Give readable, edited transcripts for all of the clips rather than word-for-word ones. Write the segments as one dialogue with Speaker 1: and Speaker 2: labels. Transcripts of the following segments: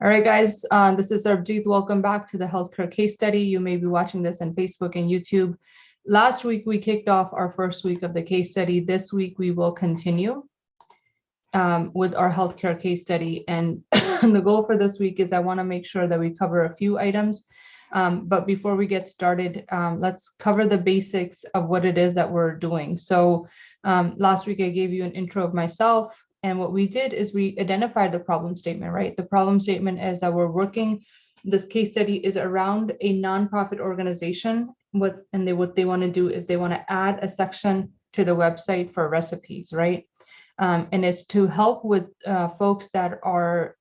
Speaker 1: All right, guys, this is Sarbjeet. Welcome back to the healthcare case study. You may be watching this on Facebook and YouTube. Last week, we kicked off our first week of the case study. This week, we will continue with our healthcare case study. And the goal for this week is I want to make sure that we cover a few items. But before we get started, let's cover the basics of what it is that we're doing. So last week, I gave you an intro of myself. And what we did is we identified the problem statement, right? The problem statement is that we're working, this case study is around a nonprofit organization. What they want to do is they want to add a section to the website for recipes, right? And it's to help with folks that are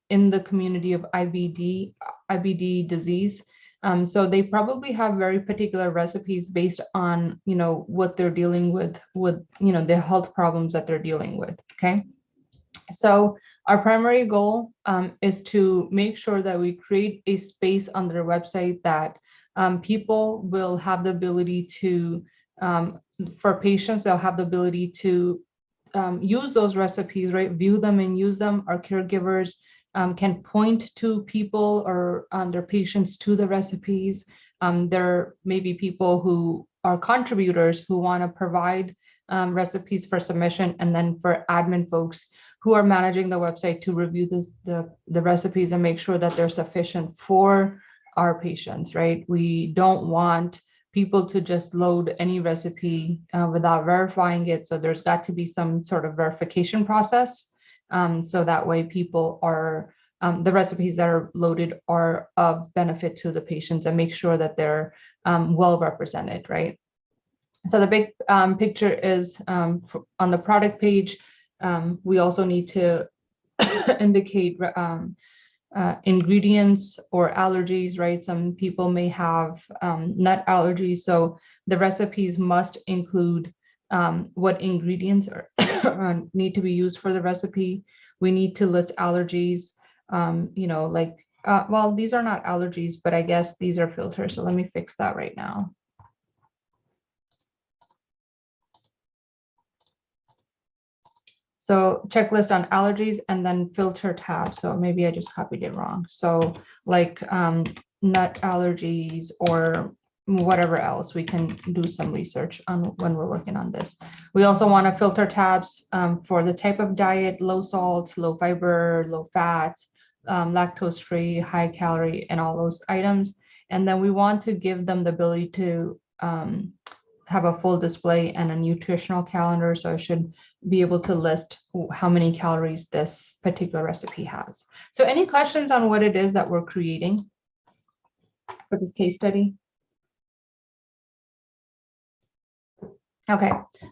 Speaker 1: in the community of IBD disease. So they probably have very particular recipes based on, what they're dealing with, the health problems that they're dealing with, okay? So our primary goal is to make sure that we create a space on their website that people will have the ability to, for patients, they'll have the ability to use those recipes, right? View them and use them. Our caregivers can point to people or their patients to the recipes. There may be people who are contributors who want to provide recipes for submission, and then for admin folks who are managing the website to review the recipes and make sure that they're sufficient for our patients, right? We don't want people to just load any recipe without verifying it. So there's got to be some sort of verification process. So that way people are, the recipes that are loaded are of benefit to the patients and make sure that they're well represented, right? So the big picture is on the product page. We also need to indicate ingredients or allergies, right? Some people may have nut allergies. So the recipes must include what ingredients are need to be used for the recipe. We need to list allergies, well, these are not allergies, but I guess these are filters. So let me fix that right now. So checklist on allergies and then filter tab. So maybe I just copied it wrong. So like nut allergies or whatever else, we can do some research on when we're working on this. We also want to filter tabs for the type of diet, low salt, low fiber, low fat, lactose free, high calorie, and all those items. And then we want to give them the ability to have a full display and a nutritional calendar. So I should be able to list how many calories this particular recipe has. So any questions on what it is that we're creating for this case study? Okay,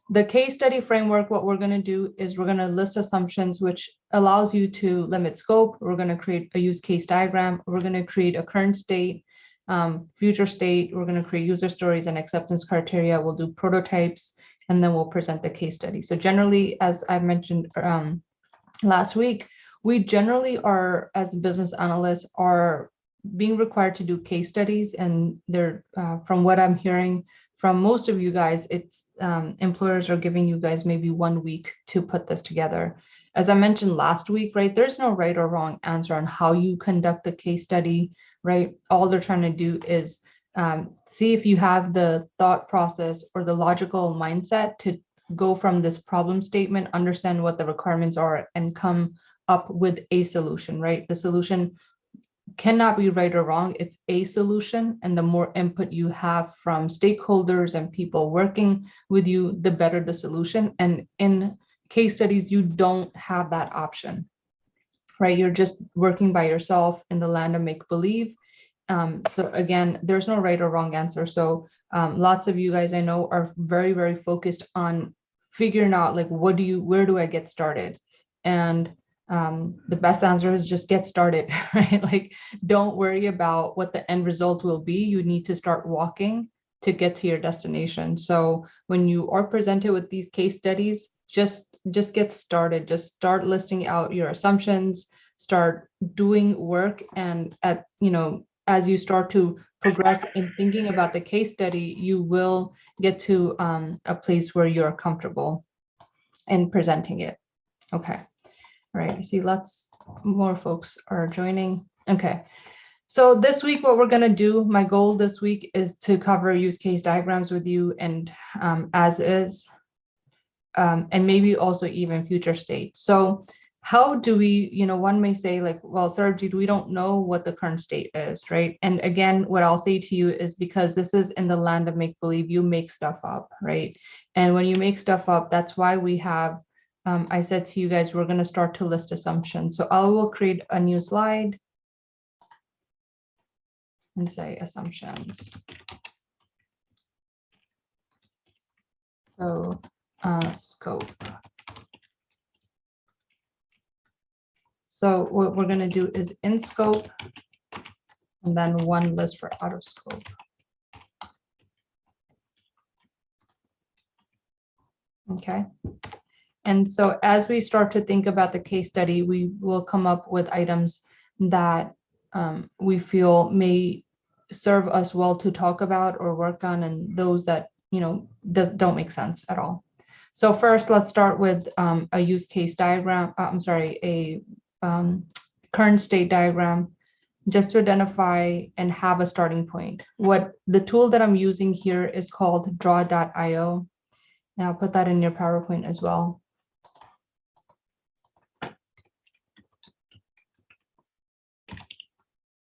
Speaker 1: the case study framework, what we're going to do is we're going to list assumptions, which allows you to limit scope. We're going to create a use case diagram. We're going to create a current state, future state. We're going to create user stories and acceptance criteria. We'll do prototypes, and then we'll present the case study. So generally, as I mentioned last week, we generally are, as business analysts, are being required to do case studies. And they're, from what I'm hearing from most of you guys, it's employers are giving you guys maybe 1 week to put this together. As I mentioned last week, right, there's no right or wrong answer on how you conduct the case study, right? All they're trying to do is see if you have the thought process or the logical mindset to go from this problem statement, understand what the requirements are, and come up with a solution, right? The solution cannot be right or wrong. It's a solution. And the more input you have from stakeholders and people working with you, the better the solution. And in case studies, you don't have that option, right? You're just working by yourself in the land of make-believe. So again, there's no right or wrong answer. So lots of you guys I know are very, very focused on figuring out like, where do I get started? And the best answer is just get started, right? Like, don't worry about what the end result will be. You need to start walking to get to your destination. So when you are presented with these case studies, just get started. Just start listing out your assumptions, start doing work, and as you start to progress in thinking about the case study, you will get to a place where you're comfortable in presenting it. Okay. All right, I see lots More folks are joining. Okay. So this week, what we're going to do, my goal this week is to cover use case diagrams with you and as is, and maybe also even future state. So how do we, one may say like, well, Sarabjit, we don't know what the current state is, right? And again, what I'll say to you is because this is in the land of make believe, you make stuff up, right? And when you make stuff up, that's why we have, I said to you guys, we're going to start to list assumptions. So I will create a new slide and say assumptions. So scope. So what we're going to do is in scope, and then one list for out of scope. Okay. And so as we start to think about the case study, we will come up with items that we feel may serve us well to talk about or work on, and those that, don't make sense at all. So first, let's start with a use case diagram. A current state diagram, just to identify and have a starting point. What the tool that I'm using here is called draw.io. And I'll put that in your PowerPoint as well.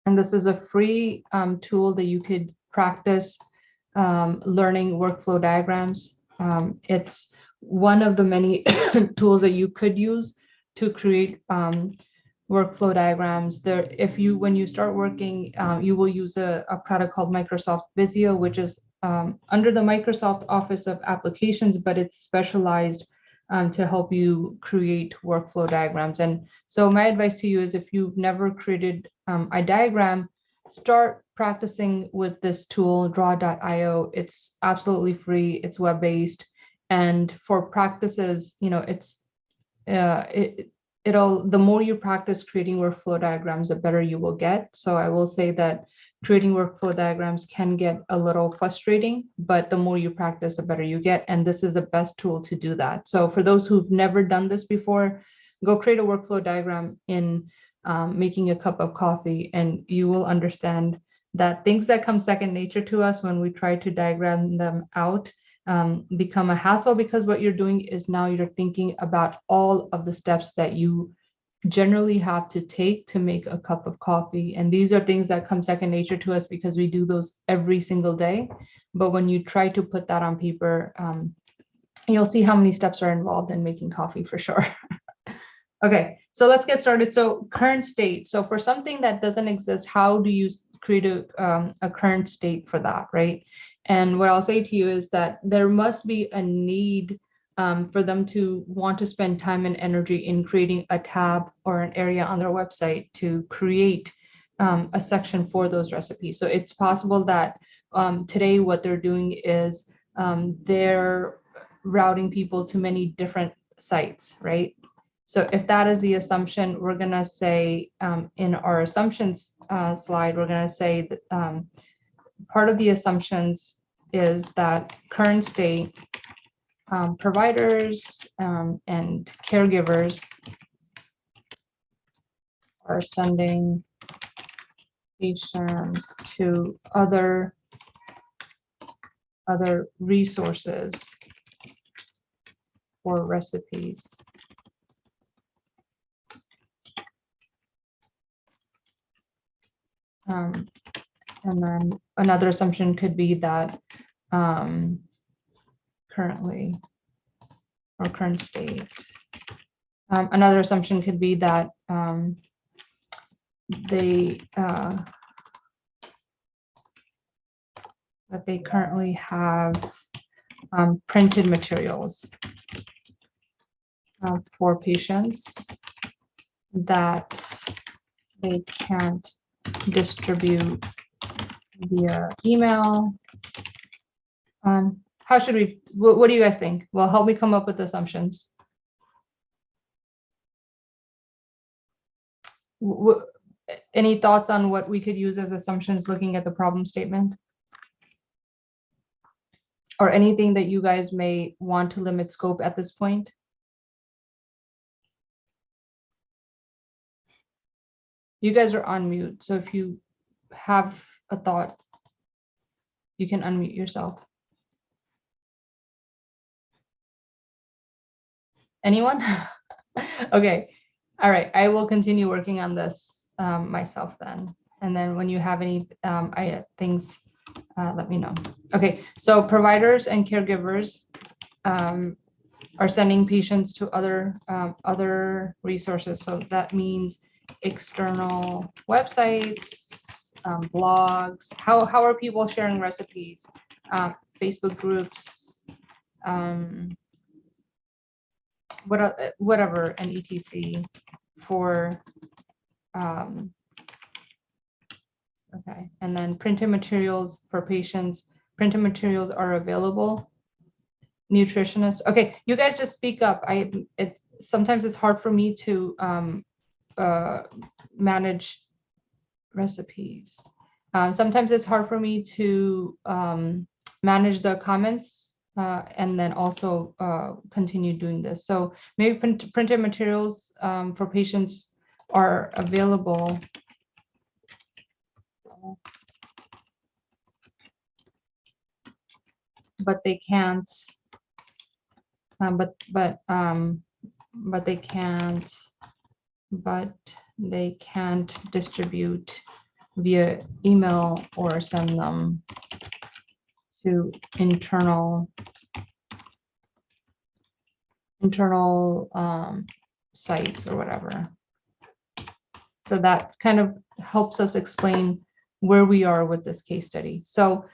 Speaker 1: And this is a free tool that you could practice learning workflow diagrams. It's one of the many tools that you could use to create workflow diagrams. When you start working, you will use a product called Microsoft Visio, which is under the Microsoft Office of Applications, but it's specialized to help you create workflow diagrams. And so my advice to you is if you've never created a diagram, start practicing with this tool, draw.io. It's absolutely free, it's web-based. And for practices, the more you practice creating workflow diagrams, the better you will get. So I will say that creating workflow diagrams can get a little frustrating, but the more you practice, the better you get. And this is the best tool to do that. So for those who've never done this before, go create a workflow diagram in making a cup of coffee, and you will understand that things that come second nature to us when we try to diagram them out become a hassle, because what you're doing is now you're thinking about all of the steps that you generally have to take to make a cup of coffee. And these are things that come second nature to us because we do those every single day. But when you try to put that on paper, you'll see how many steps are involved in making coffee for sure. Okay, so let's get started. So current state. So for something that doesn't exist, how do you create a current state for that, right? And what I'll say to you is that there must be a need for them to want to spend time and energy in creating a tab or an area on their website to create a section for those recipes. So it's possible that today what they're doing is they're routing people to many different sites, right? So if that is the assumption, we're going to say in our assumptions slide, we're going to say that part of the assumptions is that current state providers and caregivers are sending patients to other resources for recipes. And then another assumption could be that currently or current state. Another assumption could be that they currently have printed materials for patients that they can't distribute via email. How should we, what do you guys think? Well, help me come up with assumptions. Any thoughts on what we could use as assumptions looking at the problem statement? Or anything that you guys may want to limit scope at this point? You guys are on mute, so if you have a thought, you can unmute yourself. Anyone? Okay. All right. I will continue working on this myself then. And then when you have any things, let me know. Okay. So providers and caregivers are sending patients to other resources. So that means external websites, blogs. How are people sharing recipes? Facebook groups, whatever, and etc. for okay. And then printed materials for patients. Printed materials are available. Nutritionists. Okay, you guys just speak up. Sometimes it's hard for me to manage recipes. Sometimes it's hard for me to manage the comments and then also continue doing this. So maybe printed materials for patients are available. But they can't. But they can't distribute via email or send them to internal sites or whatever. So that kind of helps us explain where we are with this case study. So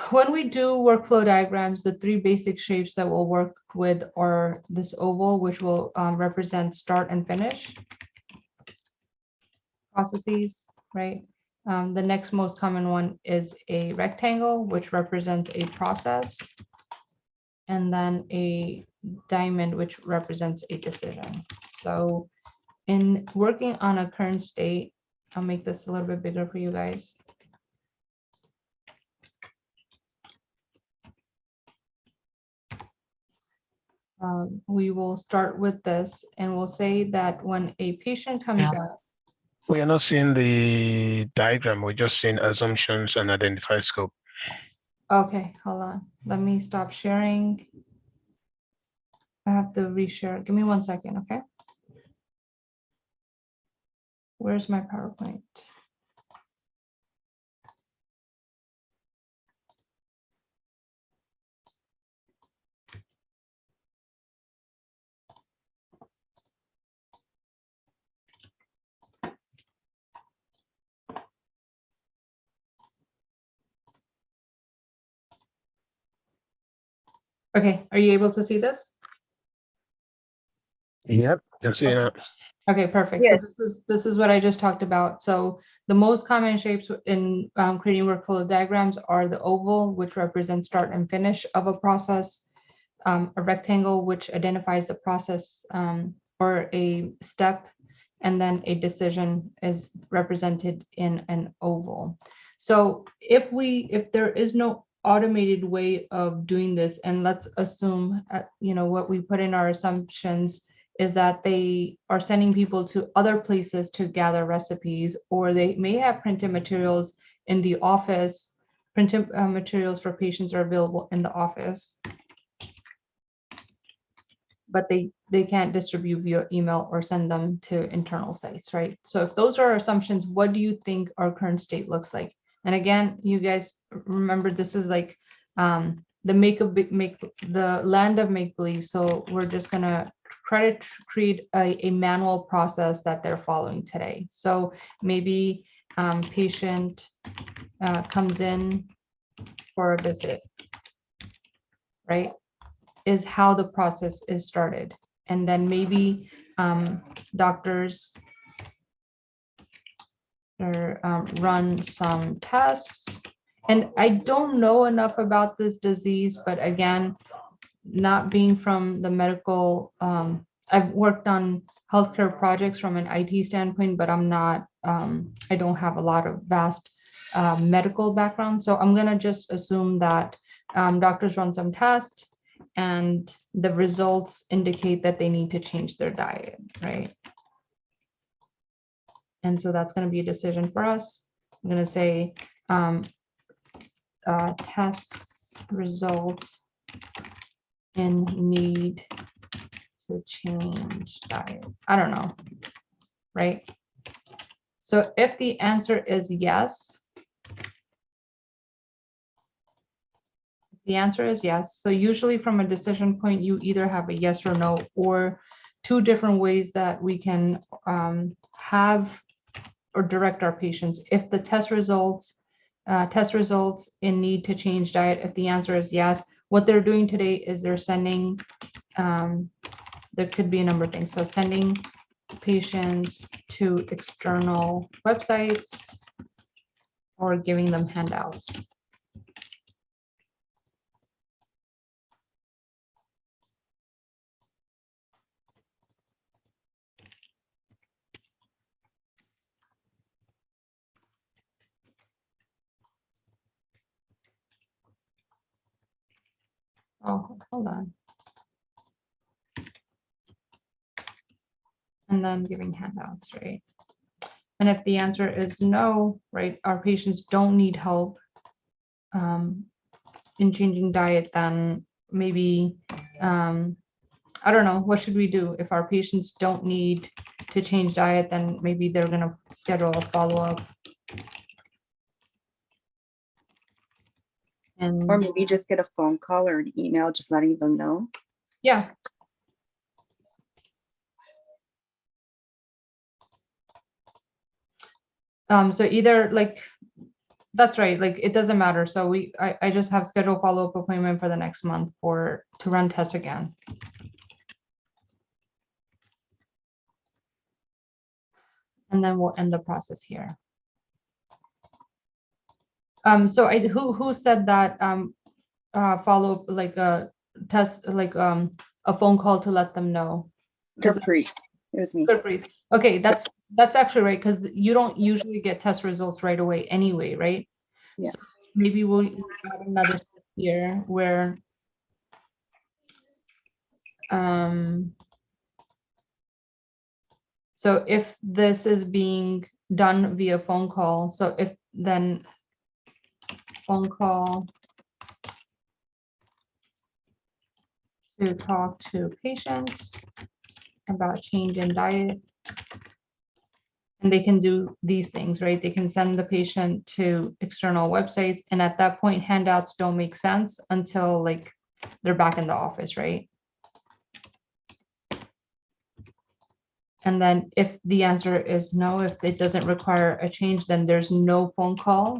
Speaker 1: when we do workflow diagrams, the three basic shapes that we'll work with are this oval, which will represent start and finish processes, right? The next most common one is a rectangle, which represents a process, and then a diamond, which represents a decision. So in working on a current state, I'll make this a little bit bigger for you guys. We will start with this, and we'll say that when a patient comes out.
Speaker 2: We are not seeing the diagram. We're just seeing assumptions and identify scope.
Speaker 1: Okay, hold on. Let me stop sharing. I have to reshare. Give me 1 second, okay? Where's my PowerPoint? Okay, are you able to see this?
Speaker 2: Yep, can see that.
Speaker 1: Okay, perfect.
Speaker 3: Yes.
Speaker 1: So this is what I just talked about. So the most common shapes in creating workflow diagrams are the oval, which represents start and finish of a process, a rectangle, which identifies the process or a step, and then a decision is represented in an oval. So if there is no automated way of doing this, and let's assume what we put in our assumptions is that they are sending people to other places to gather recipes, or they may have printed materials in the office. Printed materials for patients are available in the office, but they can't distribute via email or send them to internal sites, right? So if those are our assumptions, what do you think our current state looks like? And again, you guys remember, this is like the the land of make-believe. So we're just gonna create a manual process that they're following today. So maybe patient comes in for a visit, right? Is how the process is started. And then maybe doctors run some tests. And I don't know enough about this disease, but again, not being from the medical, I've worked on healthcare projects from an IT standpoint, but I'm not, I don't have a lot of vast medical background. So I'm gonna just assume that doctors run some tests and the results indicate that they need to change their diet, right? And so that's going to be a decision for us. I'm going to say test results in need to change diet. I don't know, right? So if the answer is yes, the answer is yes. So usually from a decision point, you either have a yes or no, or two different ways that we can have or direct our patients. If the test results in need to change diet, if the answer is yes, what they're doing today is they're sending, there could be a number of things. So sending patients to external websites or giving them handouts. Oh, hold on. And then giving handouts, right? And if the answer is no, right, our patients don't need help in changing diet, then maybe, I don't know, what should we do? If our patients don't need to change diet, then maybe they're gonna schedule a follow-up. And
Speaker 3: Or maybe just get a phone call or an email, just letting them know.
Speaker 1: yeah. So either like, that's right, like it doesn't matter. So I just have scheduled follow-up appointment for the next month to run tests again. And then we'll end the process here. So who said that follow up like a test, like a phone call to let them know?
Speaker 3: Gurpreet, it was me.
Speaker 1: Gurpreet. Okay, that's actually right, because you don't usually get test results right away anyway, right?
Speaker 3: Yeah.
Speaker 1: So maybe we'll add another here where so if this is being done via phone call, so if then phone call to talk to patients about change in diet. And they can do these things, right? They can send the patient to external websites. And at that point, handouts don't make sense until like they're back in the office, right? And then if the answer is no, if it doesn't require a change, then there's no phone call.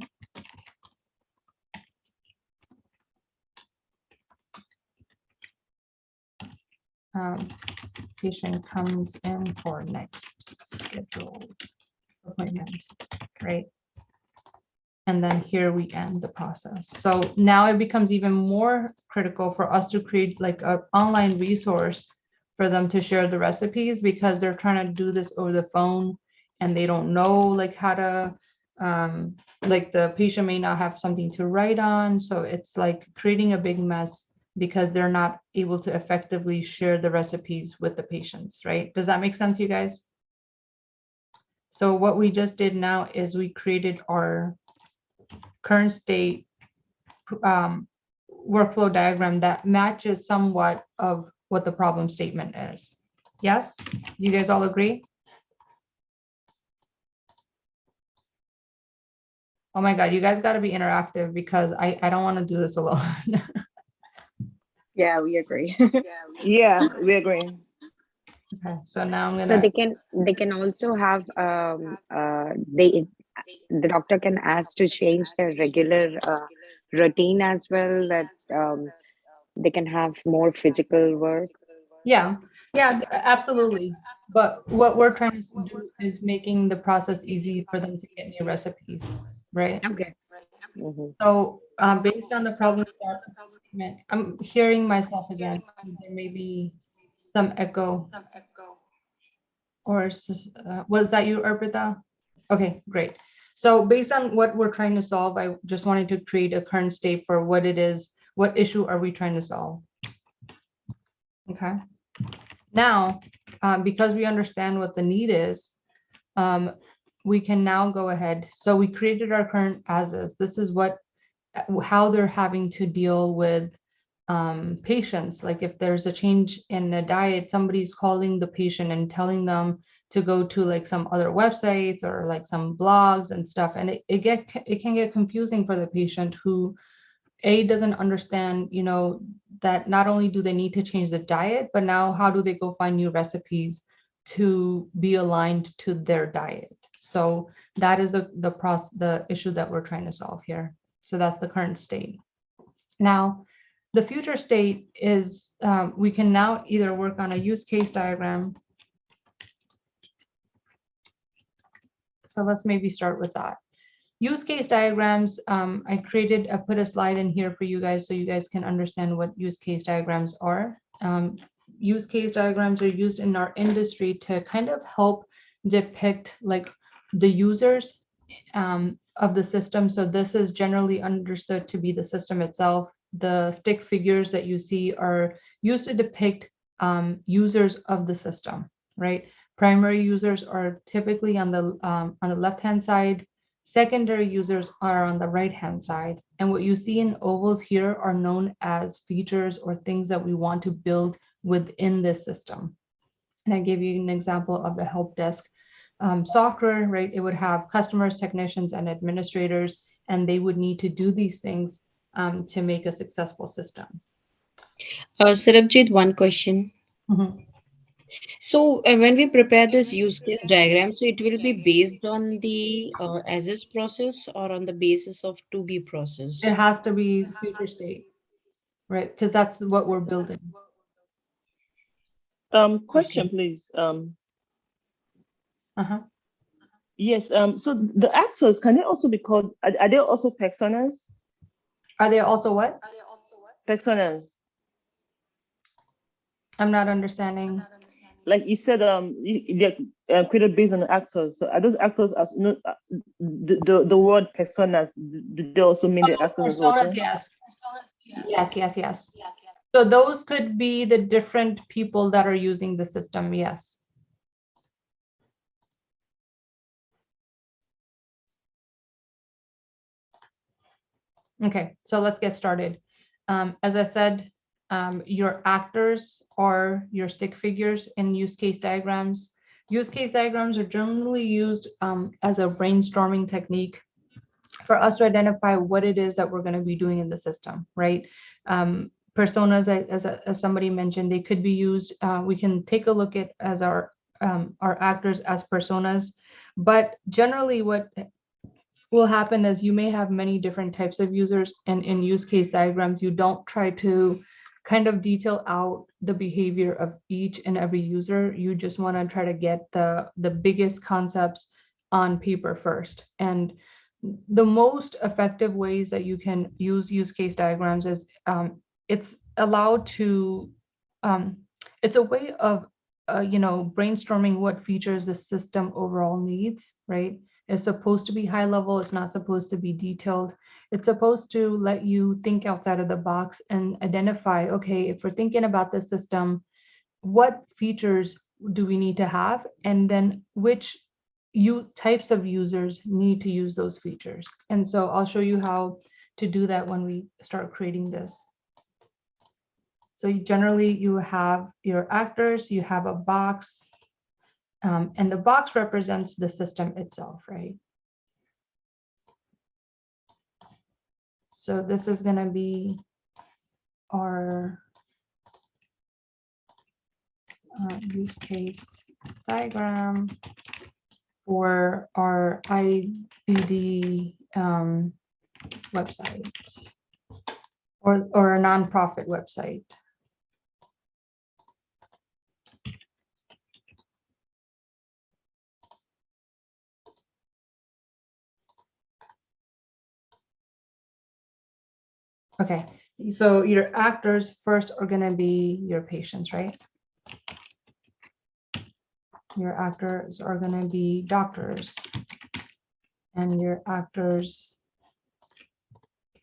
Speaker 1: Patient comes in for next scheduled appointment, right? And then here we end the process. So now it becomes even more critical for us to create like an online resource for them to share the recipes, because they're trying to do this over the phone and they don't know like how to, like the patient may not have something to write on. So it's like creating a big mess because they're not able to effectively share the recipes with the patients, right? Does that make sense, you guys? So what we just did now is we created our current state workflow diagram that matches somewhat of what the problem statement is. Yes? Do you guys all agree? Oh my God, you guys got to be interactive because I don't want to do this alone.
Speaker 3: Yeah, we agree.
Speaker 4: Yeah, we agree.
Speaker 1: Okay, so now I'm
Speaker 5: So
Speaker 1: gonna,
Speaker 5: they can also have the doctor can ask to change their regular routine as well, that they can have more physical work.
Speaker 1: yeah, absolutely. But what we're trying to do is making the process easy for them to get new recipes, right?
Speaker 5: Okay. Mhm.
Speaker 1: So based on the problem statement, I'm hearing myself again. There may be some echo. Or was that you, Arpita? Okay, great. So based on what we're trying to solve, I just wanted to create a current state for what it is, what issue are we trying to solve? Okay. Now, because we understand what the need is, we can now go ahead. So we created our current as is. This is how they're having to deal with patients. Like if there's a change in the diet, somebody's calling the patient and telling them to go to like some other websites or like some blogs and stuff. And it can get confusing for the patient who doesn't understand, that not only do they need to change the diet, but now how do they go find new recipes to be aligned to their diet? So that is the issue that we're trying to solve here. So that's the current state. Now, the future state is we can now either work on a use case diagram. So let's maybe start with that. Use case diagrams, I put a slide in here for you guys so you guys can understand what use case diagrams are. Use case diagrams are used in our industry to kind of help depict like the users of the system. So this is generally understood to be the system itself. The stick figures that you see are used to depict users of the system, right? Primary users are typically on the left-hand side. Secondary users are on the right-hand side. And what you see in ovals here are known as features or things that we want to build within this system. And I gave you an example of the help desk software, right? It would have customers, technicians, and administrators, and they would need to do these things to make a successful system.
Speaker 6: Sarabjit, one question.
Speaker 1: Mhm.
Speaker 6: So when we prepare this use case diagram, so it will be based on the as is process or on the basis of to be process?
Speaker 1: It has to be future state, right? Because that's what we're building.
Speaker 4: Question, please.
Speaker 1: Uh-huh.
Speaker 4: Yes. So the actors, can they also be called? Are they also personas?
Speaker 1: Are they also what?
Speaker 4: Personas.
Speaker 1: I'm not understanding.
Speaker 4: Like you said, they're created based on the actors. So are those actors as the word personas? Do they also mean the actors as well?
Speaker 1: Personas, yes. So those could be the different people that are using the system, yes. Okay, so let's get started. As I said, your actors are your stick figures in use case diagrams. Use case diagrams are generally used as a brainstorming technique for us to identify what it is that we're going to be doing in the system, right? Personas, as somebody mentioned, they could be used. We can take a look at as our actors as personas, but generally what will happen is you may have many different types of users, and in use case diagrams, you don't try to kind of detail out the behavior of each and every user. You just want to try to get the biggest concepts on paper first. And the most effective ways that you can use case diagrams is it's allowed to it's a way of brainstorming what features the system overall needs, right? It's supposed to be high level. It's not supposed to be detailed. It's supposed to let you think outside of the box and identify, okay, if we're thinking about this system, what features do we need to have? And then which types of users need to use those features. And so I'll show you how to do that when we start creating this. So generally you have your actors, you have a box, and the box represents the system itself, right? So this is going to be our use case diagram for our IBD website or a nonprofit website. Okay, so your actors first are going to be your patients, right? Your actors are going to be doctors, and your actors,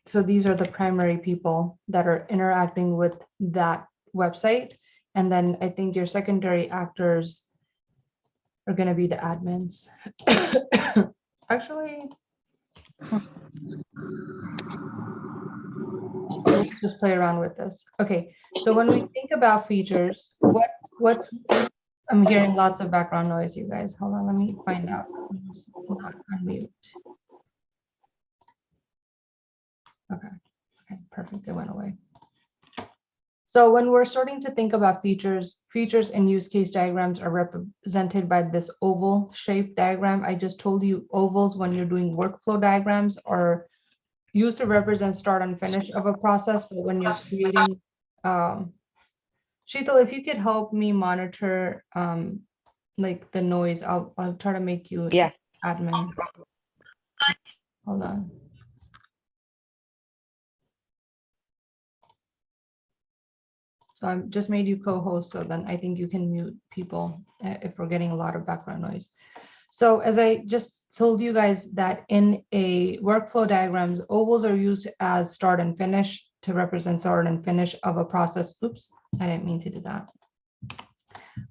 Speaker 1: so these are the primary people that are interacting with that website. And then I think your secondary actors are going to be the admins. Actually, let's just play around with this. Okay, so when we think about features, what's I'm hearing lots of background noise, you guys. Hold on, let me find out. Just not unmute. Okay, perfect. It went away. So when we're starting to think about features and use case diagrams are represented by this oval shaped diagram. I just told you ovals when you're doing workflow diagrams are used to represent start and finish of a process, but when you're creating, Sheetal, if you could help me monitor like the noise, I'll try to make you
Speaker 5: Yeah.
Speaker 1: admin. Hold on. So I've just made you co-host, so then I think you can mute people if we're getting a lot of background noise. So as I just told you guys that in a workflow diagrams, ovals are used as start and finish to represent start and finish of a process. Oops, I didn't mean to do that.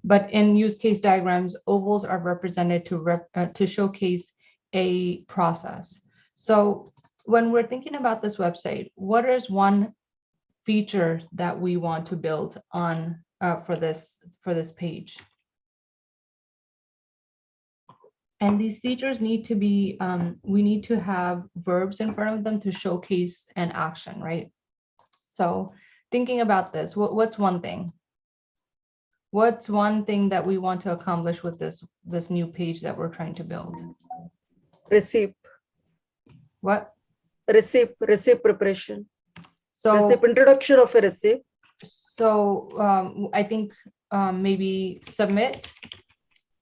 Speaker 1: But in use case diagrams, ovals are represented to showcase a process. So when we're thinking about this website, what is one feature that we want to build on for this page? And these features need to be, we need to have verbs in front of them to showcase an action, right? So thinking about this, what's one thing? What's one thing that we want to accomplish with this new page that we're trying to build?
Speaker 7: Receipt
Speaker 1: What?
Speaker 7: receipt preparation,
Speaker 1: So,
Speaker 7: receipt introduction of a receipt.
Speaker 1: so I think maybe submit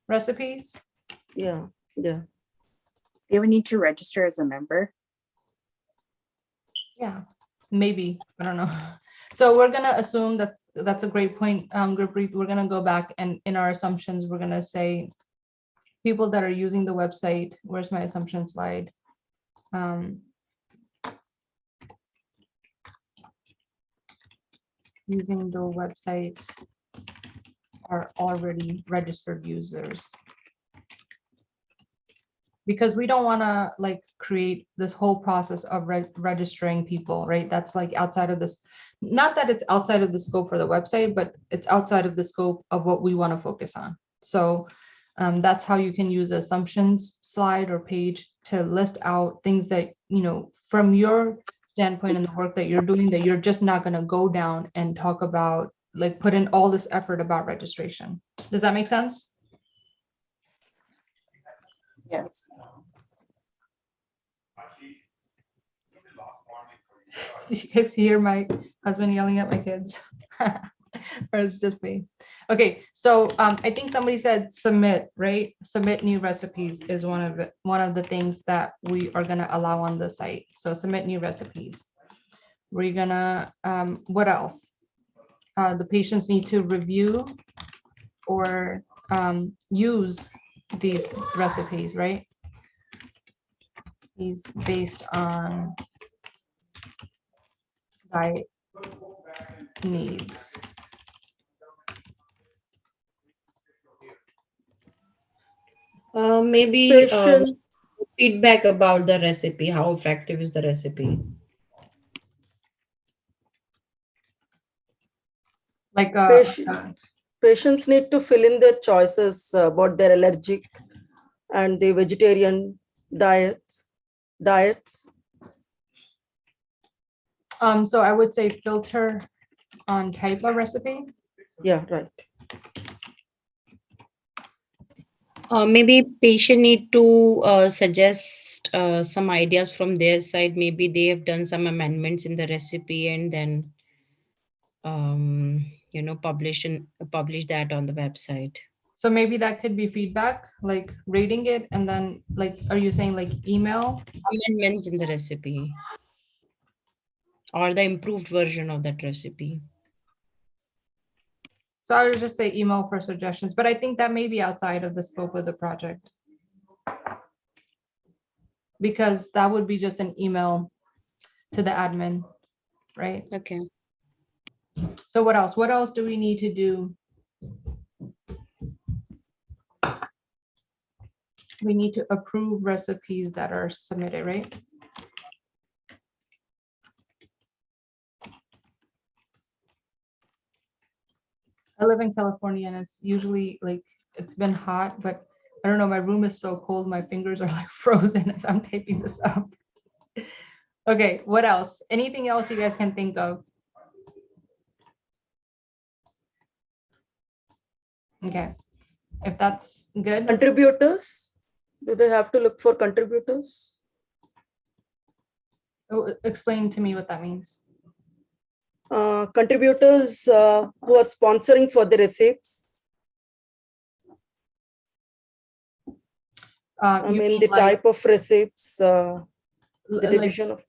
Speaker 1: recipes.
Speaker 7: Yeah.
Speaker 3: They would need to register as a member.
Speaker 1: Yeah, maybe, I don't know. So we're gonna assume that's a great point, Gurpreet. We're gonna go back and in our assumptions, we're gonna say people that are using the website. Where's my assumption slide? Using the website are already registered users. Because we don't want to like create this whole process of registering people, right? That's like outside of this, not that it's outside of the scope for the website, but it's outside of the scope of what we want to focus on. So that's how you can use the assumptions slide or page to list out things that, you know, from your standpoint and the work that you're doing, that you're just not going to go down and talk about, like put in all this effort about registration. Does that make sense?
Speaker 3: Yes.
Speaker 1: Did you guys hear my husband yelling at my kids? Or it's just me? Okay, so I think somebody said submit, right? Submit new recipes is one of the things that we are gonna allow on the site. So submit new recipes. We're gonna, what else? The patients need to review or use these recipes, right? These based on diet needs.
Speaker 6: Maybe
Speaker 7: Patient,
Speaker 6: feedback about the recipe. How effective is the recipe?
Speaker 1: Like
Speaker 7: patients need to fill in their choices about their allergic and the vegetarian diets.
Speaker 1: so I would say filter on type of recipe.
Speaker 7: Yeah, right.
Speaker 6: Maybe patient need to suggest some ideas from their side. Maybe they have done some amendments in the recipe and then you know, publish that on the website.
Speaker 1: So maybe that could be feedback, like rating it, and then like, are you saying like email?
Speaker 6: Amendments in the recipe or the improved version of that recipe.
Speaker 1: So I would just say email for suggestions, but I think that may be outside of the scope of the project. Because that would be just an email to the admin, right?
Speaker 6: Okay.
Speaker 1: So what else? What else do we need to do? we need to approve recipes that are submitted, right? I live in California and it's usually like, it's been hot, but I don't know, my room is so cold, my fingers are like frozen as I'm typing this up. Okay, what else? Anything else you guys can think of? Okay, if that's good.
Speaker 7: Contributors, do they have to look for contributors?
Speaker 1: Explain to me what that means.
Speaker 7: Contributors who are sponsoring for the receipts. I
Speaker 1: You
Speaker 7: mean,
Speaker 1: mean
Speaker 7: the
Speaker 1: like,
Speaker 7: type of receipts, the
Speaker 1: like,
Speaker 7: division of,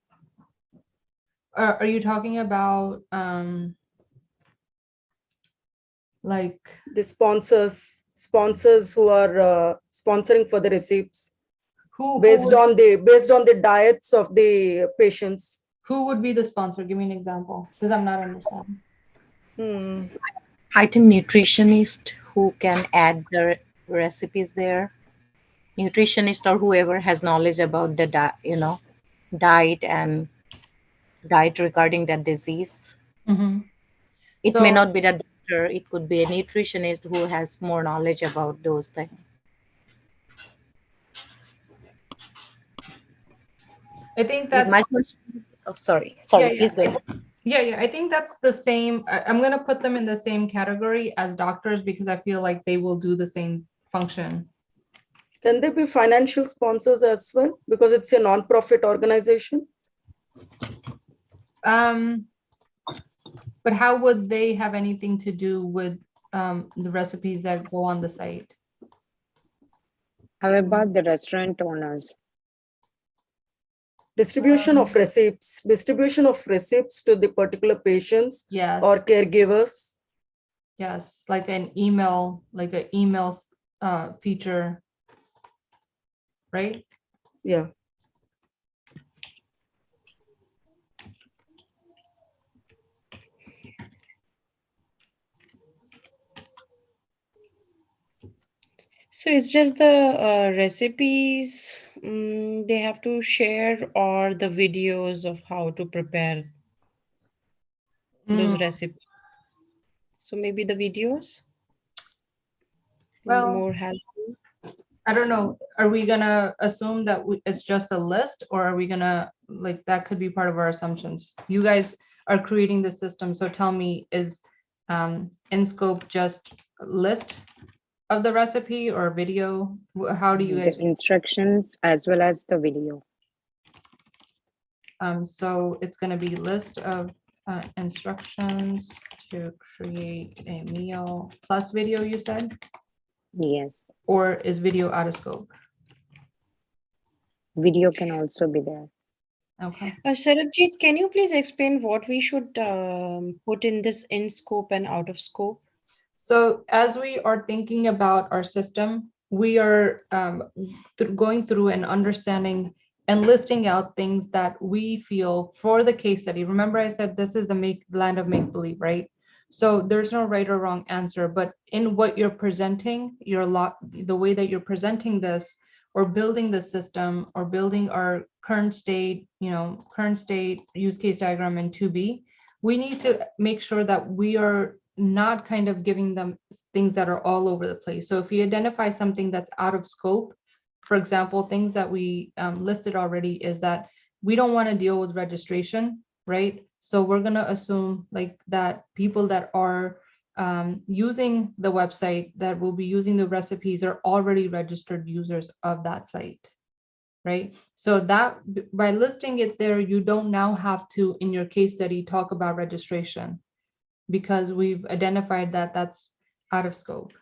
Speaker 1: are you talking about like,
Speaker 7: the sponsors who are sponsoring for the receipts
Speaker 1: who
Speaker 7: based
Speaker 1: would,
Speaker 7: on the diets of the patients.
Speaker 1: who would be the sponsor? Give me an example, because I'm not understanding.
Speaker 7: Hmm.
Speaker 8: I think nutritionist who can add the recipes there. Nutritionist or whoever has knowledge about the diet and diet regarding that disease.
Speaker 1: Mhm.
Speaker 8: It may
Speaker 1: So
Speaker 8: not be the doctor, it could be a nutritionist who has more knowledge about those things.
Speaker 1: I think
Speaker 8: Like my
Speaker 1: that's,
Speaker 8: question is, oh, sorry,
Speaker 1: yeah,
Speaker 8: please go ahead.
Speaker 1: yeah. I think that's the same. I'm gonna put them in the same category as doctors because I feel like they will do the same function.
Speaker 7: Can they be financial sponsors as well? Because it's a non-profit organization.
Speaker 1: But how would they have anything to do with the recipes that go on the site?
Speaker 5: How about the restaurant owners?
Speaker 7: Distribution of receipts to the particular patients
Speaker 1: Yes,
Speaker 7: or caregivers.
Speaker 1: yes, like an email feature, right?
Speaker 7: Yeah.
Speaker 6: So it's just the recipes they have to share, or the videos of how to prepare those
Speaker 1: Mm,
Speaker 6: recipes. So maybe the videos will be
Speaker 1: well,
Speaker 6: more helpful.
Speaker 1: I don't know. Are we gonna assume that it's just a list, or are we gonna, like, that could be part of our assumptions? You guys are creating the system, so tell me, is in scope just a list of the recipe or video? How do you
Speaker 5: The
Speaker 1: guys?
Speaker 5: instructions as well as the video.
Speaker 1: So it's gonna be list of instructions to create a meal plus video, you said,
Speaker 5: Yes,
Speaker 1: or is video out of scope?
Speaker 5: video can also be there.
Speaker 1: Okay.
Speaker 6: Sarabjit, can you please explain what we should put in this in scope and out of scope?
Speaker 1: So as we are thinking about our system, we are going through and understanding and listing out things that we feel for the case study. Remember, I said this is the land of make believe, right? So there's no right or wrong answer, but in what you're presenting, the way that you're presenting this, or building the system, or building our current state, current state use case diagram in 2B, we need to make sure that we are not kind of giving them things that are all over the place. So if you identify something that's out of scope, for example, things that we listed already is that we don't want to deal with registration, right? So we're going to assume like that people that are using the website, that will be using the recipes, are already registered users of that site, right? So that by listing it there, you don't now have to, in your case study, talk about registration, because we've identified that that's out of scope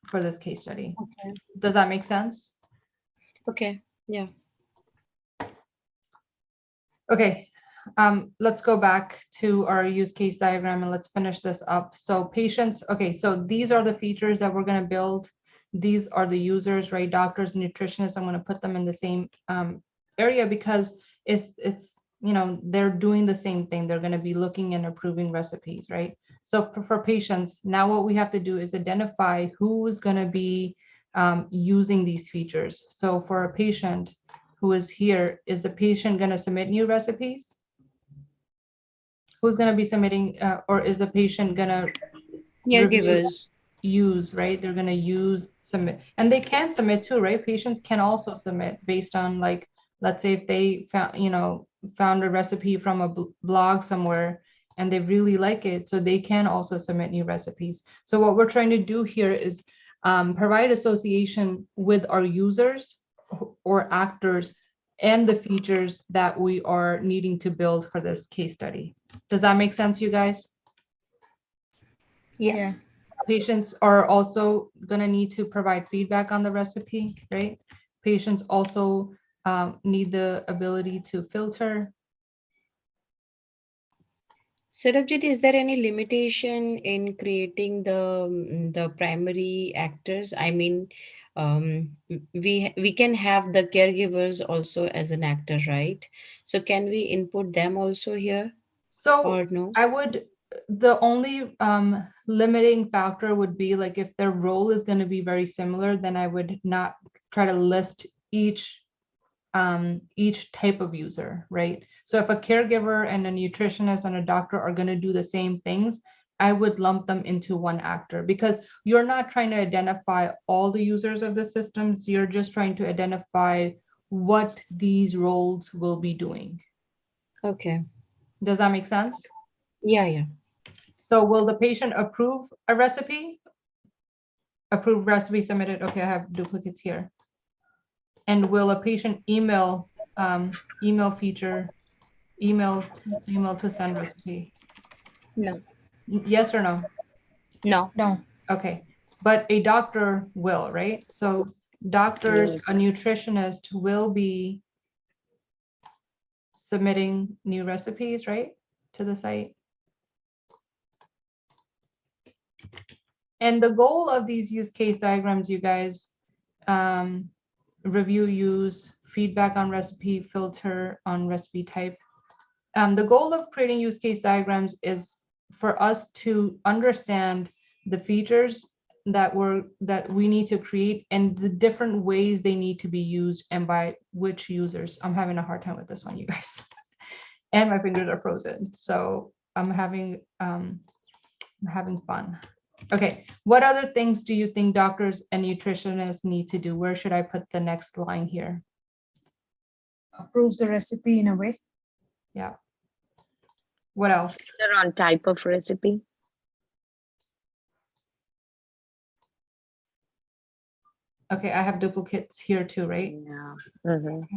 Speaker 1: for this case study.
Speaker 6: Okay.
Speaker 1: Does that make sense?
Speaker 6: Okay. Yeah.
Speaker 1: Okay, let's go back to our use case diagram and let's finish this up. So patients, okay, so these are the features that we're going to build. These are the users, right? Doctors, nutritionists. I'm going to put them in the same area because it's they're doing the same thing. They're going to be looking and approving recipes, right? So for patients, now what we have to do is identify who's going to be using these features. So for a patient who is here, is the patient going to submit new recipes? Who's going to be submitting, or is the patient going to
Speaker 6: Caregivers.
Speaker 1: use, right? They're going to use, submit, and they can submit too, right? Patients can also submit based on, like, let's say if they found a recipe from a blog somewhere and they really like it, so they can also submit new recipes. So what we're trying to do here is provide association with our users or actors and the features that we are needing to build for this case study. Does that make sense, you guys?
Speaker 8: Yeah.
Speaker 1: Patients are also going to need to provide feedback on the recipe, right? Patients also need the ability to filter.
Speaker 6: Sarabjit, is there any limitation in creating the primary actors? I mean, we can have the caregivers also as an actor, right? So can we input them also here
Speaker 1: So
Speaker 6: or no?
Speaker 1: the only limiting factor would be, like, if their role is going to be very similar, then I would not try to list each type of user, right? So if a caregiver and a nutritionist and a doctor are going to do the same things, I would lump them into one actor, because you're not trying to identify all the users of the systems. You're just trying to identify what these roles will be doing.
Speaker 6: Okay.
Speaker 1: Does that make sense?
Speaker 6: Yeah.
Speaker 1: So will the patient approve a recipe? Approved recipe submitted. Okay, I have duplicates here. And will a patient email feature, email to send recipe?
Speaker 8: No.
Speaker 1: Yes or no?
Speaker 8: No.
Speaker 9: No.
Speaker 1: Okay, but a doctor will, right? So doctors,
Speaker 5: Yes.
Speaker 1: a nutritionist will be submitting new recipes, right, to the site. And the goal of these use case diagrams, you guys, review, use, feedback on recipe, filter on recipe type. The goal of creating use case diagrams is for us to understand the features that we need to create and the different ways they need to be used and by which users. I'm having a hard time with this one, you guys. And my fingers are frozen, so I'm having fun. Okay, what other things do you think doctors and nutritionists need to do? Where should I put the next line here?
Speaker 9: Approves the recipe in a way.
Speaker 1: Yeah. What else?
Speaker 5: They're on type of recipe.
Speaker 1: Okay, I have duplicates here too, right?
Speaker 5: Yeah. Mhm.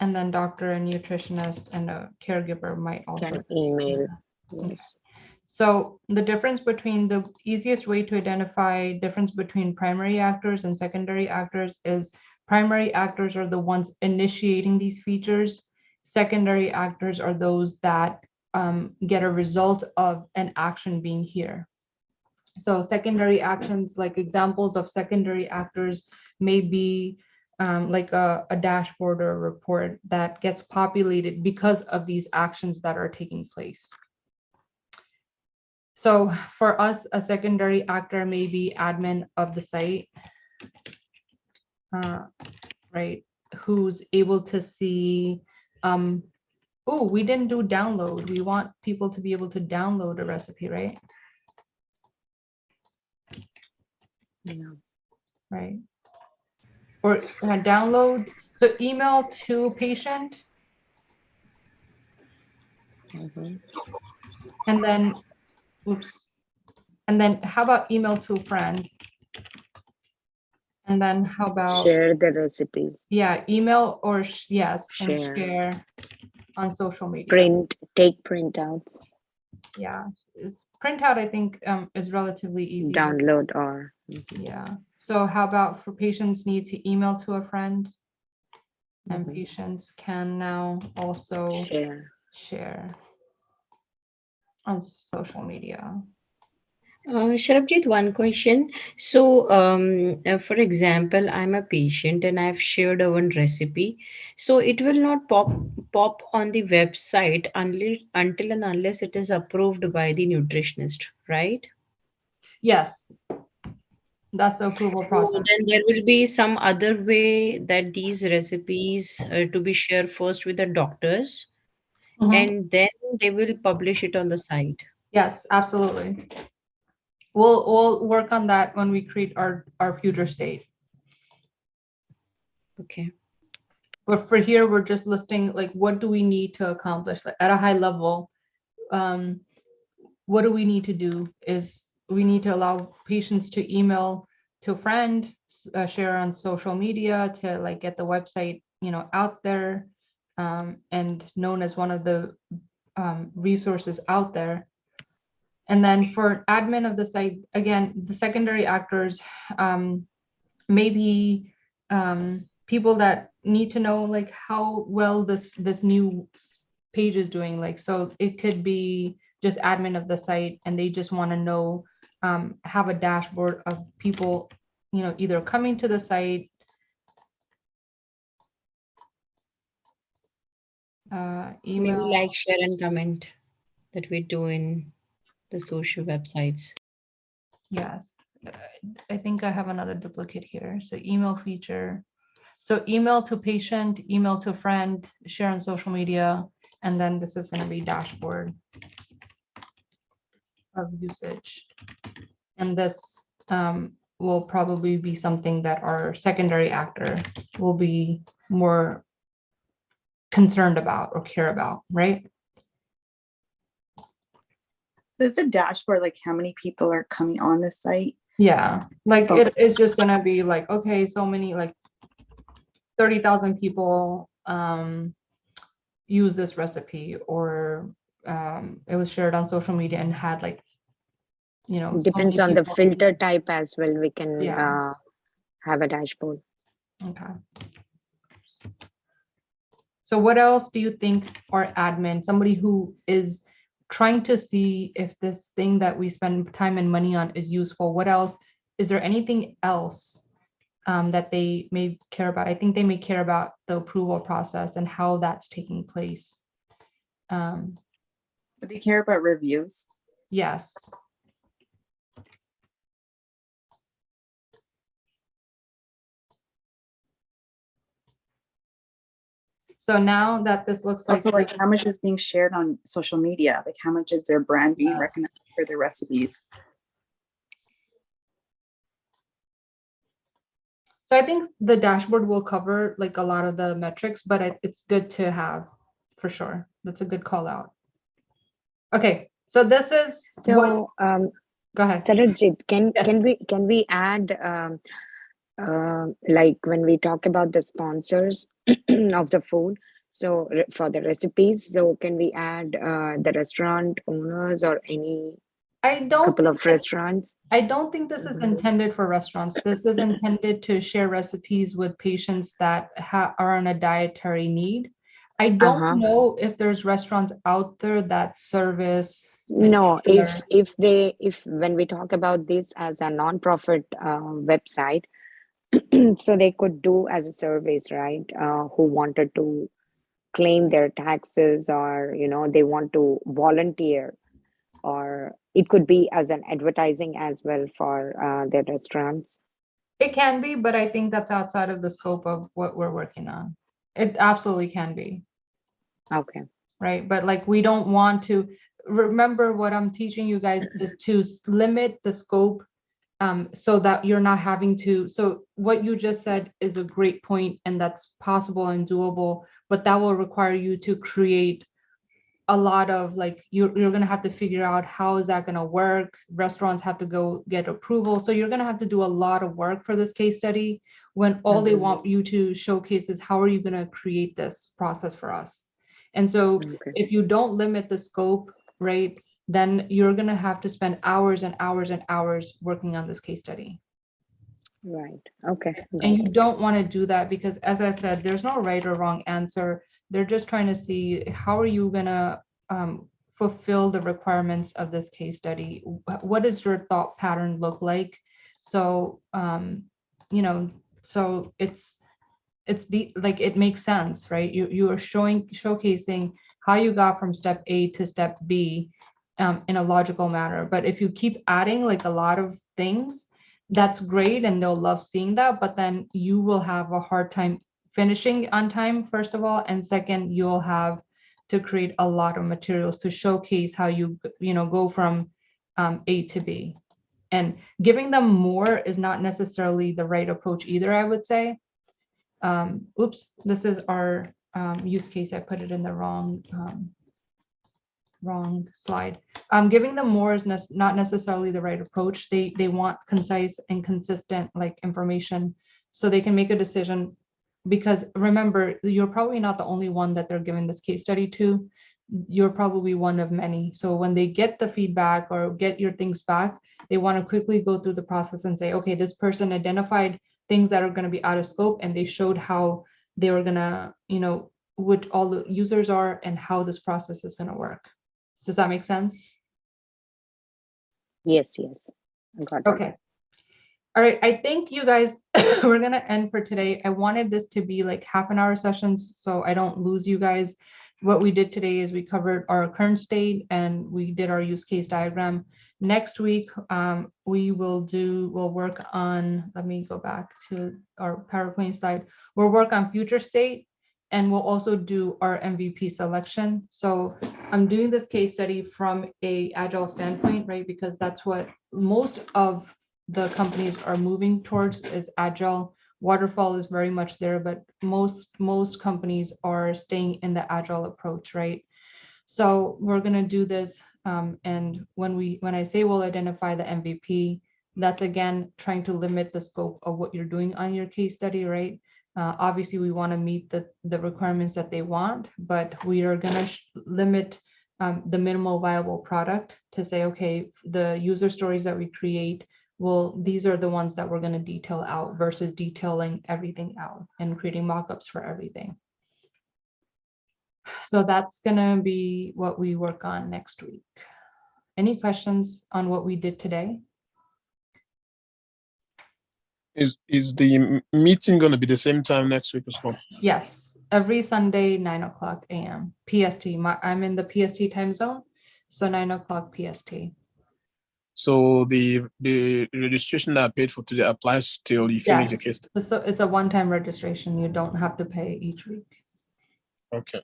Speaker 1: And then doctor and nutritionist and a caregiver might also.
Speaker 5: Can email. Yes.
Speaker 1: So the difference between the easiest way to identify difference between primary actors and secondary actors is primary actors are the ones initiating these features. Secondary actors are those that get a result of an action being here. So secondary actions, like examples of secondary actors may be like a dashboard or a report that gets populated because of these actions that are taking place. So for us, a secondary actor may be admin of the site, right? Who's able to see, oh, we didn't do download. We want people to be able to download a recipe, right?
Speaker 5: Yeah.
Speaker 1: Right. Or download, so email to patient,
Speaker 5: Mhm.
Speaker 1: and then, oops. And then how about email to a friend? And then how about,
Speaker 5: Share the recipes.
Speaker 1: yeah, email or yes, and
Speaker 5: Share.
Speaker 1: share on social media.
Speaker 5: Print. Take printouts.
Speaker 1: Yeah, printout, I think, is relatively easy.
Speaker 5: Download or.
Speaker 1: Yeah. So how about for patients need to email to a friend? And
Speaker 5: Mhm.
Speaker 1: patients can now also
Speaker 5: Share.
Speaker 1: share on social media.
Speaker 6: Sharabjit, one question. So, for example, I'm a patient and I've shared a one recipe. So it will not pop on the website until and unless it is approved by the nutritionist, right?
Speaker 1: Yes, that's the approval
Speaker 6: So
Speaker 1: process.
Speaker 6: then there will be some other way that these recipes to be shared first with the doctors,
Speaker 1: Mhm.
Speaker 6: and then they will publish it on the site.
Speaker 1: Yes, absolutely. We'll work on that when we create our future state.
Speaker 6: Okay.
Speaker 1: But for here, we're just listing like what do we need to accomplish, like, at a high level. Um, what do we need to do is we need to allow patients to email to a friend, share on social media to like get the website, out there, and known as one of the resources out there. And then for admin of the site, again, the secondary actors, maybe people that need to know like how well this new page is doing. Like, so it could be just admin of the site and they just want to know, have a dashboard of people, either coming to the site,
Speaker 6: Maybe
Speaker 1: email.
Speaker 6: like, share, and comment that we do in the social websites.
Speaker 1: Yes. I think I have another duplicate here. So email feature. So email to patient, email to friend, share on social media, and then this is going to be dashboard of usage. And this will probably be something that our secondary actor will be more concerned about or care about, right?
Speaker 3: There's a dashboard, like how many people are coming on the site.
Speaker 1: Yeah, like
Speaker 3: Okay.
Speaker 1: it's just gonna be like, okay, so many, like 30,000 people use this recipe, or it was shared on social media and had like, so
Speaker 5: Depends
Speaker 1: many
Speaker 5: on the
Speaker 1: people.
Speaker 5: filter type as well. We can
Speaker 1: Yeah.
Speaker 5: have a dashboard.
Speaker 1: Okay. So what else do you think our admin, somebody who is trying to see if this thing that we spend time and money on is useful, what else? Is there anything else that they may care about? I think they may care about the approval process and how that's taking place.
Speaker 3: Do they care about reviews?
Speaker 1: Yes. So now that this looks like,
Speaker 3: Also, like how much is being shared on social media? Like how much is their brand being recognized for their recipes?
Speaker 1: so I think the dashboard will cover like a lot of the metrics, but it's good to have for sure. That's a good call out. Okay, so this is what,
Speaker 5: So,
Speaker 1: go ahead.
Speaker 5: Sarojit,
Speaker 1: Yes.
Speaker 5: can we add like when we talk about the sponsors of the food, so for the recipes, so can we add the restaurant owners or any
Speaker 1: I don't
Speaker 5: couple
Speaker 1: think
Speaker 5: of restaurants?
Speaker 1: I don't think this is
Speaker 5: Mhm.
Speaker 1: intended for restaurants. This is intended to share recipes with patients that are on a dietary need. I don't
Speaker 5: Uh-huh.
Speaker 1: know if there's restaurants out there that service
Speaker 5: No,
Speaker 1: particular.
Speaker 5: if when we talk about this as a non-profit website, so they could do as a service, right? Who wanted to claim their taxes, or they want to volunteer, or it could be as an advertising as well for their restaurants.
Speaker 1: It can be, but I think that's outside of the scope of what we're working on. It absolutely can be,
Speaker 5: Okay.
Speaker 1: right? But like, we don't want to, remember what I'm teaching you guys is to limit the scope, so that you're not having to, so what you just said is a great point, and that's possible and doable, but that will require you to create a lot of like, you're going to have to figure out how is that going to work. Restaurants have to go get approval. So you're going to have to do a lot of work for this case study, when all they
Speaker 5: Mhm.
Speaker 1: want you to showcase is how are you going to create this process for us. And so
Speaker 5: Okay.
Speaker 1: if you don't limit the scope, right, then you're going to have to spend hours and hours and hours working on this case study.
Speaker 5: Right. Okay. Got
Speaker 1: And you
Speaker 5: it.
Speaker 1: don't want to do that because, as I said, there's no right or wrong answer. They're just trying to see how are you going to fulfill the requirements of this case study? What does your thought pattern look like? So, so like it makes sense, right? You are showcasing how you got from step A to step B in a logical manner. But if you keep adding like a lot of things, that's great and they'll love seeing that, but then you will have a hard time finishing on time, first of all, and second, you'll have to create a lot of materials to showcase how you go from A to B. And giving them more is not necessarily the right approach either, I would say. Oops, this is our use case. I put it in the wrong slide. Giving them more is not necessarily the right approach. They want concise and consistent like information so they can make a decision, because remember, you're probably not the only one that they're giving this case study to. You're probably one of many. So when they get the feedback or get your things back, they want to quickly go through the process and say, okay, this person identified things that are going to be out of scope, and they showed how they were going to, what all the users are and how this process is going to work. Does that make sense?
Speaker 5: Yes, I got it.
Speaker 1: Okay. All right, I think you guys, we're going to end for today. I wanted this to be like half an hour sessions so I don't lose you guys. What we did today is we covered our current state and we did our use case diagram. Next week, we'll work on, let me go back to our PowerPoint slide. We'll work on future state, and we'll also do our MVP selection. So I'm doing this case study from a agile standpoint, right? Because that's what most of the companies are moving towards is agile. Waterfall is very much there, but most companies are staying in the agile approach, right? So we're going to do this. And when I say we'll identify the MVP, that's again trying to limit the scope of what you're doing on your case study, right? Obviously, we want to meet the requirements that they want, but we are going to limit the minimal viable product to say, okay, the user stories that we create, well, these are the ones that we're going to detail out versus detailing everything out and creating mockups for everything. So that's going to be what we work on next week. Any questions on what we did today?
Speaker 10: Is the meeting going to be the same time next week as well?
Speaker 1: Yes, every Sunday, 9:00 a.m. PST. I'm in the PST time zone, so 9:00 PST.
Speaker 10: So the registration that I paid for today applies till you finish the case.
Speaker 1: So it's a one-time registration. You don't have to pay each week.
Speaker 10: Okay.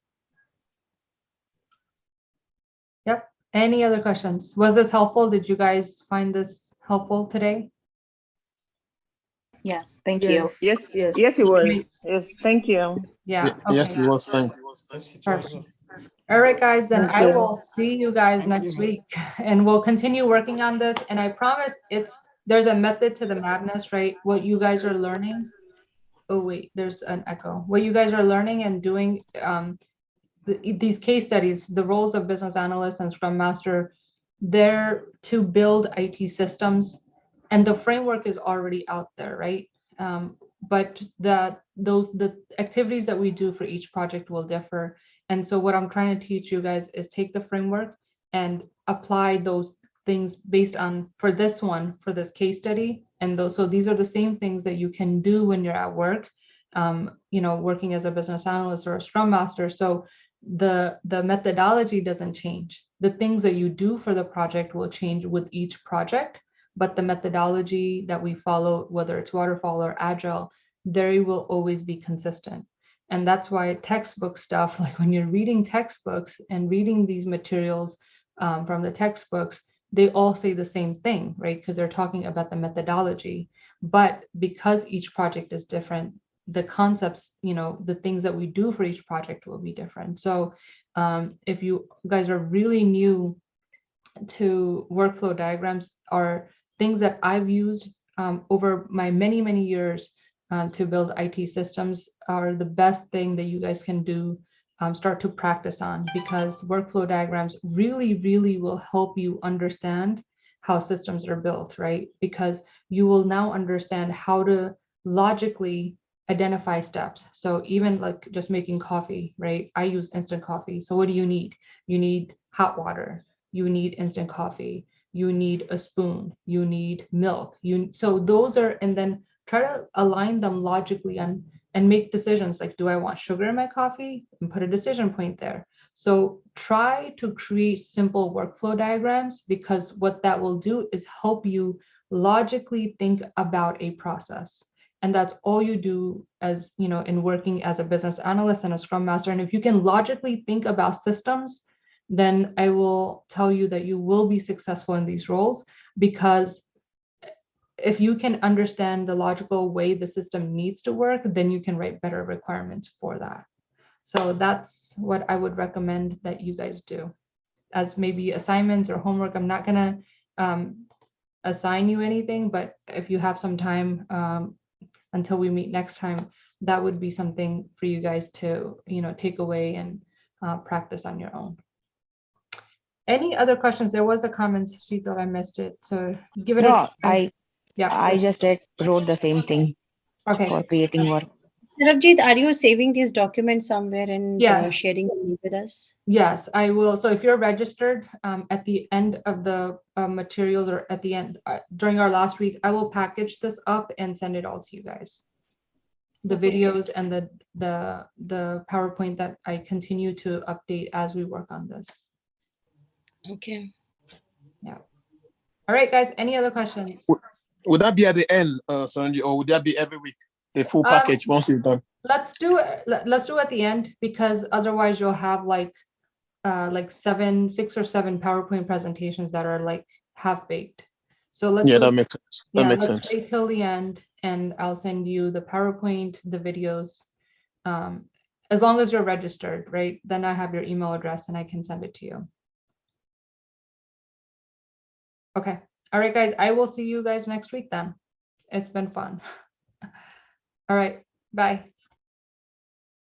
Speaker 1: Yep. Any other questions? Was this helpful? Did you guys find this helpful today?
Speaker 3: Yes, thank you.
Speaker 4: Yes, it was. Yes, thank you.
Speaker 1: Yeah.
Speaker 10: Yes,
Speaker 1: Okay.
Speaker 10: it was. Thanks.
Speaker 1: Perfect. All right, guys, then
Speaker 5: Thank
Speaker 1: I
Speaker 5: you.
Speaker 1: will see you guys next week, and we'll continue working on this. And I promise there's a method to the madness, right? What you guys are learning. Oh, wait, there's an echo. What you guys are learning and doing, these case studies, the roles of business analyst and Scrum Master, they're to build IT systems, and the framework is already out there, right? But the activities that we do for each project will differ. And so what I'm trying to teach you guys is take the framework and apply those things based on, for this case study. And so these are the same things that you can do when you're at work, working as a business analyst or a Scrum Master. So the methodology doesn't change. The things that you do for the project will change with each project, but the methodology that we follow, whether it's waterfall or agile, they will always be consistent. And that's why textbook stuff, like when you're reading textbooks and reading these materials from the textbooks, they all say the same thing, right? Because they're talking about the methodology. But because each project is different, the concepts, the things that we do for each project will be different. So if you guys are really new to workflow diagrams, are things that I've used over my many, many years to build IT systems, are the best thing that you guys can do, start to practice on, because workflow diagrams really, really will help you understand how systems are built, right? Because you will now understand how to logically identify steps. So even like just making coffee, right? I use instant coffee. So what do you need? You need hot water, you need instant coffee, you need a spoon, you need milk. So those are, and then try to align them logically and make decisions like, do I want sugar in my coffee? And put a decision point there. So try to create simple workflow diagrams, because what that will do is help you logically think about a process. And that's all you do as, in working as a business analyst and a Scrum Master. And if you can logically think about systems, then I will tell you that you will be successful in these roles, because if you can understand the logical way the system needs to work, then you can write better requirements for that. So that's what I would recommend that you guys do as maybe assignments or homework. I'm not gonna assign you anything, but if you have some time until we meet next time, that would be something for you guys to, take away and practice on your own. Any other questions? There was a comment, she thought I missed it. So give it
Speaker 11: No,
Speaker 1: a yeah.
Speaker 11: I just wrote the same thing
Speaker 1: Okay.
Speaker 11: for creating work.
Speaker 6: Sarabjit, are you saving these documents somewhere and
Speaker 1: Yes.
Speaker 6: sharing them with us?
Speaker 1: Yes, I will. So if you're registered at the end of the materials, or at the end during our last week, I will package this up and send it all to you guys. The videos and the PowerPoint that I continue to update as we work on this.
Speaker 6: Okay.
Speaker 1: Yeah. All right, guys. Any other questions?
Speaker 10: Would that be at the end, Sanji, or would that be every week? The full package once you've done?
Speaker 1: Let's do it. Let's do it at the end, because otherwise you'll have like 6 or 7 PowerPoint presentations that are like half baked. So let's
Speaker 10: that makes sense.
Speaker 1: let's wait till the end, and I'll send you the PowerPoint, the videos. As long as you're registered, right? Then I have your email address and I can send it to you. Okay. All right, guys. I will see you guys next week then. It's been fun. All right. Bye.